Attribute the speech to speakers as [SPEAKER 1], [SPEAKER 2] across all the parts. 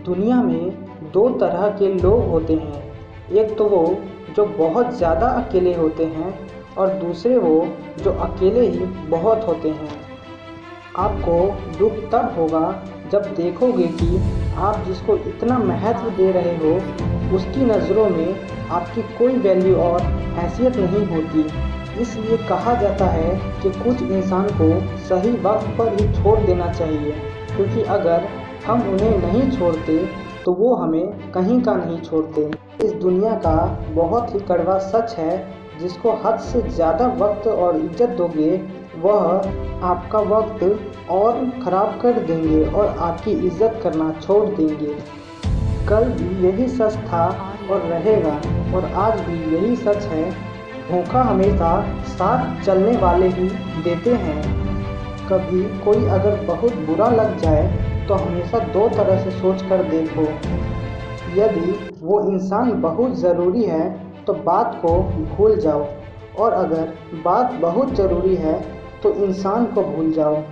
[SPEAKER 1] दुनिया में दो तरह के लोग होते हैं। एक तो वो जो बहुत ज़्यादा अकेले होते हैं और दूसरे वो जो अकेले ही बहुत होते हैं। आपको दुख तब होगा जब देखोगे कि आप जिसको इतना महत्व दे रहे हो उसकी नज़रों में आपकी कोई वैल्यू और हैसियत नहीं होती। इसलिए कहा जाता है कि कुछ इंसान को सही वक्त पर ही छोड़ देना चाहिए, क्योंकि अगर हम उन्हें नहीं छोड़ते तो वो हमें कहीं का नहीं छोड़ते। इस दुनिया का बहुत ही कड़वा सच है, जिसको हद से ज़्यादा वक्त और इज्जत दोगे वह आपका वक्त और ख़राब कर देंगे और आपकी इज्जत करना छोड़ देंगे। कल भी यही सच था और रहेगा, और आज भी यही सच है। धोखा हमेशा साथ चलने वाले ही देते हैं। कभी कोई अगर बहुत बुरा लग जाए तो हमेशा दो तरह से सोच कर देखो। यदि वो इंसान बहुत ज़रूरी है तो बात को भूल जाओ, और अगर बात बहुत ज़रूरी है तो इंसान को भूल जाओ।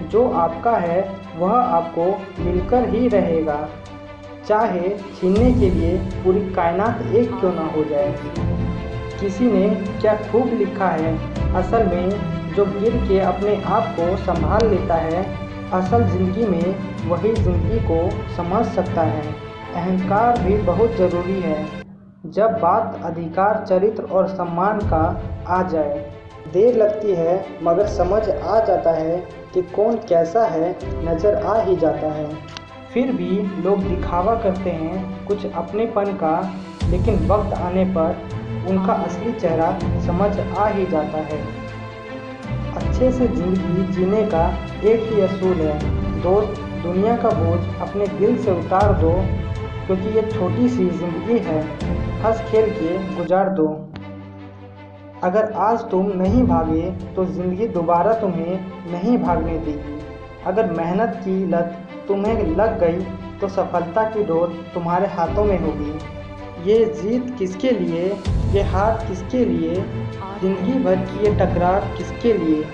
[SPEAKER 1] जो आपका है वह आपको मिलकर ही रहेगा, चाहे छीनने के लिए पूरी कायनात एक क्यों ना हो जाए। किसी ने क्या खूब लिखा है, असल में जो गिर के अपने आप को संभाल लेता है, असल ज़िंदगी में वही ज़िंदगी को समझ सकता है। अहंकार भी बहुत ज़रूरी है जब बात अधिकार, चरित्र और सम्मान का आ जाए। देर लगती है मगर समझ आ जाता है कि कौन कैसा है, नज़र आ ही जाता है। फिर भी लोग दिखावा करते हैं कुछ अपनेपन का, लेकिन वक्त आने पर उनका असली चेहरा समझ आ ही जाता है। अच्छे से ज़िंदगी जीने का एक ही असूल है दोस्त, दुनिया का बोझ अपने दिल से उतार दो, क्योंकि ये छोटी सी ज़िंदगी है, हंस खेल के गुजार दो। अगर आज तुम नहीं भागे तो ज़िंदगी दोबारा तुम्हें नहीं भागने देगी। अगर मेहनत की लत तुम्हें लग गई तो सफलता की डोर तुम्हारे हाथों में होगी। ये जीत किसके लिए, ये हार किसके लिए, ज़िंदगी भर की ये टकरार किसके लिए।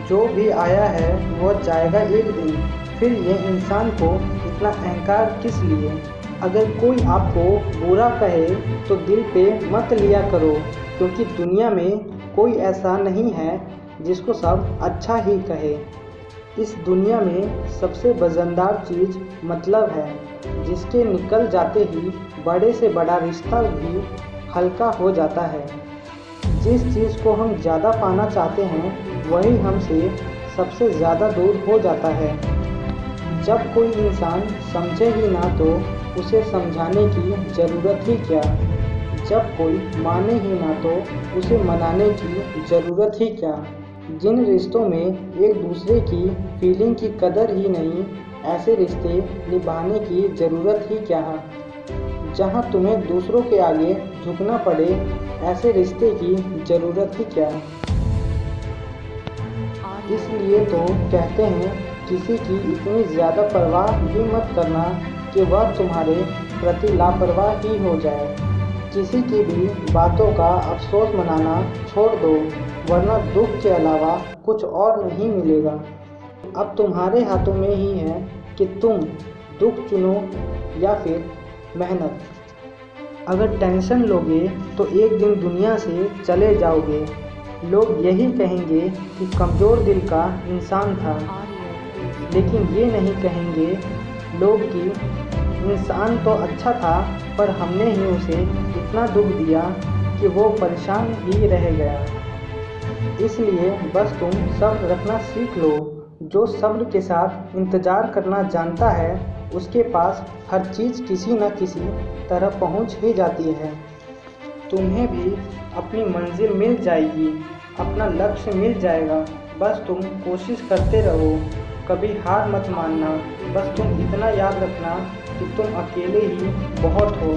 [SPEAKER 1] जो भी आया है वो जाएगा एक दिन, फिर ये इंसान को इतना अहंकार किस लिए। अगर कोई आपको बुरा कहे तो दिल पे मत लिया करो, क्योंकि दुनिया में कोई ऐसा नहीं है जिसको सब अच्छा ही कहे। इस दुनिया में सबसे वजनदार चीज़ मतलब है, जिसके निकल जाते ही बड़े से बड़ा रिश्ता भी हल्का हो जाता है। जिस चीज़ को हम ज़्यादा पाना चाहते हैं वही हमसे सबसे ज़्यादा दूर हो जाता है। जब कोई इंसान समझे ही ना तो उसे समझाने की ज़रूरत ही क्या। जब कोई माने ही ना तो उसे मनाने की ज़रूरत ही क्या। जिन रिश्तों में एक दूसरे की फीलिंग की कदर ही नहीं, ऐसे रिश्ते निभाने की ज़रूरत ही क्या है। जहाँ तुम्हें दूसरों के आगे झुकना पड़े, ऐसे रिश्ते की ज़रूरत ही क्या। इसलिए तो कहते हैं किसी की इतनी ज़्यादा परवाह भी मत करना कि वह तुम्हारे प्रति लापरवाह ही हो जाए। किसी की भी बातों का अफसोस मनाना छोड़ दो, वरना दुख के अलावा कुछ और नहीं मिलेगा। अब तुम्हारे हाथों में ही है कि तुम दुख चुनो या फिर मेहनत। अगर टेंशन लोगे तो एक दिन दुनिया से चले जाओगे। लोग यही कहेंगे कि कमज़ोर दिल का इंसान था, लेकिन ये नहीं कहेंगे लोग कि इंसान तो अच्छा था, पर हमने ही उसे इतना दुख दिया कि वो परेशान ही रह गया। इसलिए बस तुम सब्र रखना सीख लो। जो सब्र के साथ इंतज़ार करना जानता है उसके पास हर चीज़ किसी न किसी तरह पहुंच ही जाती है। तुम्हें भी अपनी मंजिल मिल जाएगी, अपना लक्ष्य मिल जाएगा। बस तुम कोशिश करते रहो, कभी हार मत मानना। बस तुम इतना याद रखना कि तुम अकेले ही बहुत हो।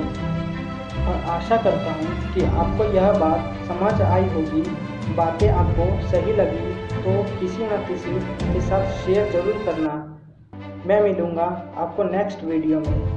[SPEAKER 1] और आशा करता हूँ कि आपको यह बात समझ आई होगी। बातें आपको सही लगी तो किसी न किसी के साथ शेयर ज़रूर करना। मैं मिलूँगा आपको नेक्स्ट वीडियो में।